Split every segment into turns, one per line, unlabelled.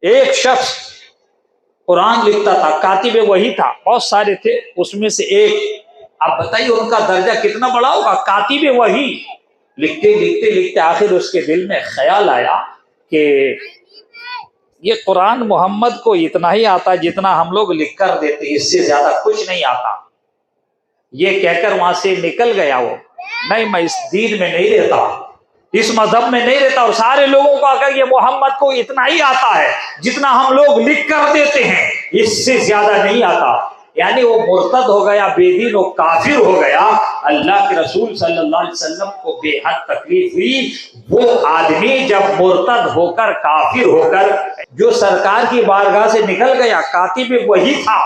ایک شخص قرآن لکھتا تھا، کاتب وہی تھا، بہت سارے تھے، اس میں سے ایک، آپ بتائیے ان کا درجہ کتنا بڑا ہوگا، کاتب وہی، لکھتے لکھتے لکھتے آخر اس کے دل میں خیال آیا کہ یہ قرآن محمد کو اتنا ہی آتا جتنا ہم لوگ لکھ کر دیتے، اس سے زیادہ کچھ نہیں آتا۔ یہ کہہ کر وہاں سے نکل گیا وہ، نہیں میں اس دین میں نہیں رہتا، اس مذہب میں نہیں رہتا، اور سارے لوگوں کو آ یہ محمد کو اتنا ہی آتا ہے جتنا ہم لوگ لکھ کر دیتے ہیں، اس سے زیادہ نہیں آتا۔ یعنی وہ مرتد ہو گیا، بے دین و کافر ہو گیا۔ اللہ کے رسول صلی اللہ علیہ وسلم کو بے حد تکلیف ہوئی۔ وہ آدمی جب مرتد ہو کر، کافر ہو کر جو سرکار کی بارگاہ سے نکل گیا، کاتب وہی تھا،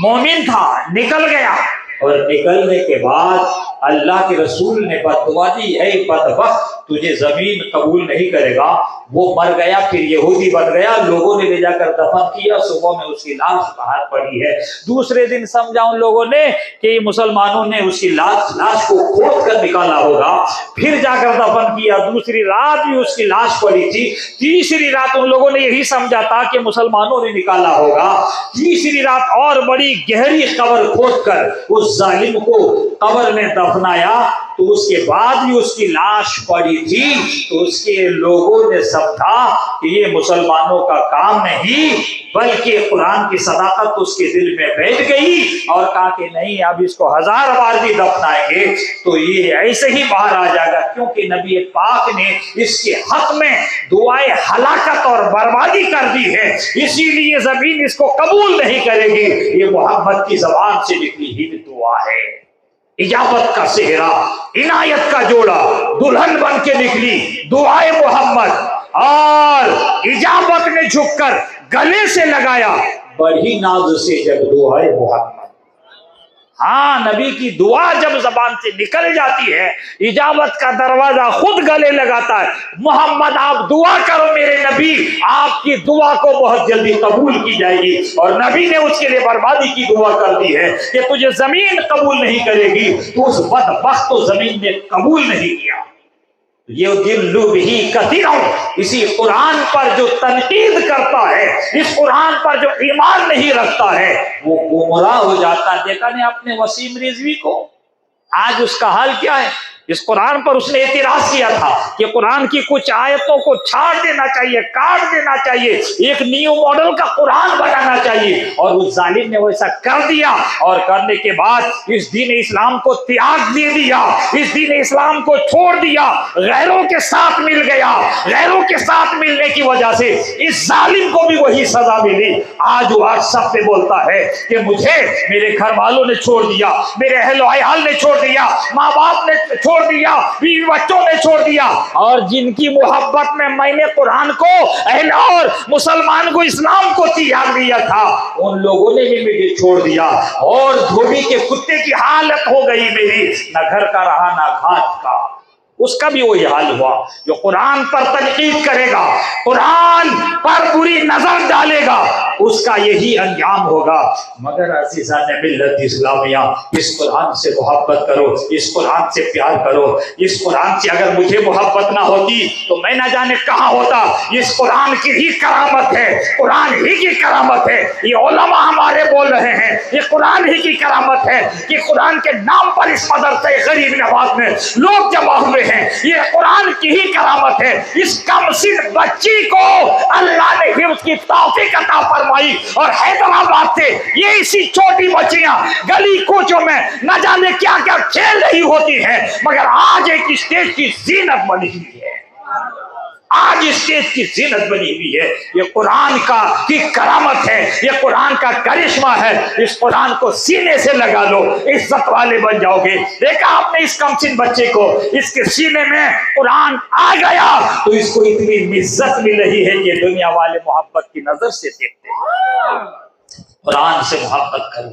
مومن تھا، نکل گیا، اور نکلنے کے بعد اللہ کے رسول نے بددعا دی، اے بدبخت تجھے زمین قبول نہیں کرے گا۔ وہ مر گیا، پھر یہودی بن گیا، لوگوں نے لے جا کر دفن کیا، صبح میں اس کی لاش باہر پڑی ہے۔ دوسرے دن سمجھا ان لوگوں نے کہ مسلمانوں نے اس کی لاش کو کھود کر نکالا ہوگا، پھر جا کر دفن کیا، دوسری رات بھی اس کی لاش پڑی تھی، تیسری رات ان لوگوں نے یہی سمجھا تھا کہ مسلمانوں نے نکالا ہوگا، تیسری رات اور بڑی گہری قبر کھود کر اس ظالم کو قبر میں دفنایا، تو اس کے بعد بھی اس کی لاش پڑی تھی، تو اس کے لوگوں نے سمجھا کہ یہ مسلمانوں کا کام نہیں، بلکہ قرآن کی صداقت اس کے دل میں بیٹھ گئی، اور کہا کہ نہیں اب اس کو 1000 بار بھی دفنائیں گے تو یہ ایسے ہی باہر آ جائے گا، کیونکہ نبی پاک نے اس کے حق میں دعائے ہلاکت اور بربادی کر دی ہے، اسی لیے زمین اس کو قبول نہیں کرے گی۔ یہ محمد کی زبان سے نکلی ہوئی دعا ہے، اجابت کا صحرا، عنایت کا جوڑا، دلہن بن کے نکلی دعائے محمد، اور اجابت نے جھک کر گلے سے لگایا بڑی ناز سے جب دعائے محمد۔ ہاں، نبی کی دعا جب زبان سے نکل جاتی ہے، اجابت کا دروازہ خود گلے لگاتا ہے، محمد آپ دعا کرو میرے نبی، آپ کی دعا کو بہت جلدی قبول کی جائے گی۔ اور نبی نے اس کے لیے بربادی کی دعا کر دی ہے کہ تجھے زمین قبول نہیں کرے گی، تو اس بدبخت کو زمین نے قبول نہیں کیا۔ یہ دل بھی کثیروں، اسی قرآن پر جو تنقید کرتا ہے، اس قرآن پر جو ایمان نہیں رکھتا ہے، وہ گمراہ ہو جاتا ہے۔ دیکھا نہیں آپ نے وسیم رضوی کو، آج اس کا حال کیا ہے؟ اس قرآن پر اس نے اعتراض کیا تھا کہ قرآن کی کچھ آیتوں کو چھاڑ دینا چاہیے، کاٹ دینا چاہیے، ایک نیو ماڈل کا قرآن بنانا چاہیے، اور اس ظالم نے ویسا کر دیا، اور کرنے کے بعد اس دین اسلام کو تیاگ دے دیا، اس دین اسلام کو چھوڑ دیا، غیروں کے ساتھ مل گیا۔ غیروں کے ساتھ ملنے کی وجہ سے اس ظالم کو بھی وہی سزا ملی۔ آج وہ سب پہ بولتا ہے کہ مجھے میرے گھر والوں نے چھوڑ دیا، میرے اہل و عیال نے چھوڑ دیا، ماں باپ نے چھوڑ دیا، بیوی بچوں نے چھوڑ دیا، اور جن کی محبت میں نے قرآن کو، اہل اور مسلمان کو، اسلام کو تیاگ دیا تھا، ان لوگوں نے بھی مجھے چھوڑ دیا، اور دھوبی کے کتے کی حالت ہو گئی میری، نہ گھر کا رہا نہ گھاٹ کا۔ اس کا بھی وہی حال ہوا، جو قرآن پر تنقید کرے گا، قرآن پر بری نظر ڈالے گا، اس کا یہی انجام ہوگا۔ مگر عزیزان ملت اسلامیہ، اس قرآن سے محبت کرو، اس قرآن سے پیار کرو۔ اس قرآن سے اگر مجھے محبت نہ ہوتی تو میں نہ جانے کہاں ہوتا۔ اس قرآن کی ہی کرامت ہے، قرآن ہی کی کرامت ہے، یہ علماء ہمارے بول رہے ہیں، یہ قرآن ہی کی کرامت ہے کہ قرآن کے نام پر اس مدرسہ غریب نواز میں لوگ جمع ہوئے ہیں، یہ قرآن کی ہی کرامت ہے۔ اس کم سن بچی کو اللہ نے حفظ کی توفیق عطا فرمائی، اور حیدرآباد سے یہ اسی چھوٹی بچیاں گلی کوچوں میں نہ جانے کیا کیا کھیل رہی ہوتی ہیں، مگر آج ایک اسٹیج کی زینت بنی ہوئی ہے، آج اسٹیج کی زینت بنی ہوئی ہے۔ یہ قرآن کی کرامت ہے، یہ قرآن کا کرشمہ ہے۔ اس قرآن کو سینے سے لگا لو، عزت والے بن جاؤ گے۔ دیکھا آپ نے اس کمسن بچے کو، اس کے سینے میں قرآن آ گیا تو اس کو اتنی عزت مل رہی ہے کہ دنیا والے محبت کی نظر سے دیکھتے ہیں۔ قرآن سے محبت کرو،